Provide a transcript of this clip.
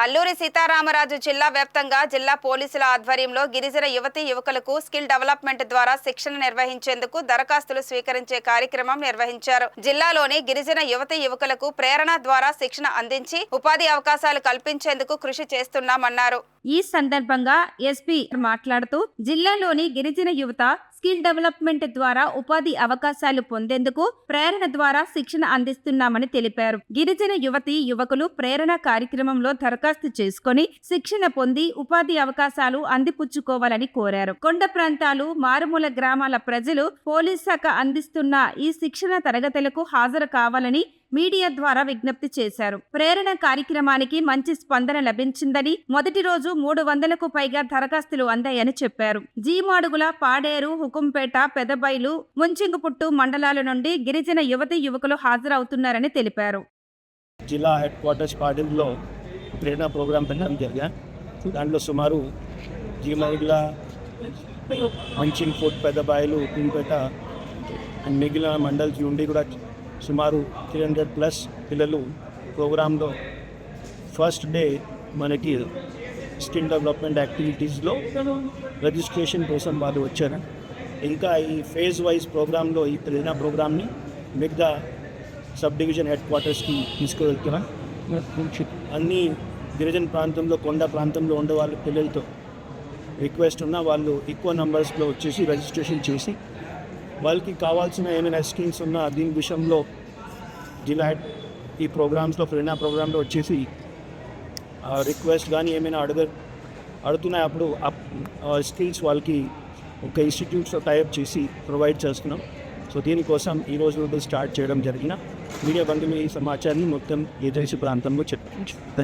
అల్లూరి సీతారామరాజు జిల్లా వ్యాప్తంగా జిల్లా పోలీసుల ఆధ్వర్యంలో గిరిజన యువతీ యువకులకు స్కిల్ డెవలప్మెంట్ ద్వారా శిక్షణ నిర్వహించేందుకు దరఖాస్తులు స్వీకరించే కార్యక్రమం నిర్వహించారు. జిల్లాలోని గిరిజన యువతీ యువకులకు ప్రేరణ ద్వారా శిక్షణ అందించి ఉపాధి అవకాశాలు కల్పించేందుకు కృషి చేస్తున్నామన్నారు. ఈ సందర్భంగా ఎస్పీ మాట్లాడుతూ జిల్లాలోని గిరిజన యువత స్కిల్ డెవలప్మెంట్ ద్వారా ఉపాధి అవకాశాలు పొందేందుకు ప్రేరణ ద్వారా శిక్షణ అందిస్తున్నామని తెలిపారు. గిరిజన యువతీ యువకులు ప్రేరణ కార్యక్రమంలో దరఖాస్తు చేసుకుని శిక్షణ పొంది ఉపాధి అవకాశాలు అందిపుచ్చుకోవాలని కోరారు. కొండ ప్రాంతాలు, మారుమూల గ్రామాల ప్రజలు పోలీస్ శాఖ అందిస్తున్న ఈ శిక్షణ తరగతులకు హాజరు కావాలని మీడియా ద్వారా విజ్ఞప్తి చేశారు. ప్రేరణ కార్యక్రమానికి మంచి స్పందన లభించిందని, మొదటి రోజు 300కు పైగా దరఖాస్తులు అందాయని చెప్పారు. జీమాడుగుల, పాడేరు, హుకుంపేట, పెదబైలు, ముంచింగుపుట్టు మండలాల నుండి గిరిజన యువతీ యువకులు హాజరవుతున్నారని తెలిపారు. జిల్లా హెడ్ క్వార్టర్స్ పాడేరులో ప్రేరణ ప్రోగ్రాం పెట్టడం జరిగా. దాంట్లో సుమారు జీమాడుగుల, ముంచింగుపుట్టు, పెదబైలు, హుకుంపేట అండ్ మిగిలిన మండల్స్ నుండి కూడా సుమారు 300+ పిల్లలు ప్రోగ్రాంలో ఫస్ట్ డే మనకి స్కిల్ డెవలప్మెంట్ యాక్టివిటీస్లో రిజిస్ట్రేషన్ కోసం వాళ్ళు వచ్చారు. ఇంకా ఈ ఫేజ్ వైజ్ ప్రోగ్రాంలో ఈ ప్రేరణ ప్రోగ్రామ్ని మిగతా సబ్ డివిజన్ హెడ్ క్వార్టర్స్కి తీసుకువెళ్తున్నాం. అన్ని గిరిజన ప్రాంతంలో, కొండ ప్రాంతంలో ఉండే వాళ్ళ పిల్లలతో రిక్వెస్ట్ ఉన్న వాళ్ళు ఎక్కువ నంబర్స్లో వచ్చేసి రిజిస్ట్రేషన్ చేసి వాళ్ళకి కావాల్సిన ఏమైనా స్కిల్స్ ఉన్నా దీని విషయంలో జిల్లా ఈ ప్రోగ్రామ్స్లో ప్రేరణ ప్రోగ్రాంలో వచ్చేసి రిక్వెస్ట్ కానీ ఏమైనా అడుగుతున్నాయి. అప్పుడు స్కిల్స్ వాళ్ళకి ఒక ఇన్స్టిట్యూట్స్తో టైప్ చేసి ప్రొవైడ్ చేస్తున్నాం. సో దీనికోసం ఈ రోజు నుండి స్టార్ట్ చేయడం జరిగిన మీడియా బంధువులు ఈ సమాచారాన్ని మొత్తం ఏజెన్సీ ప్రాంతంలో చెప్పచ్చు.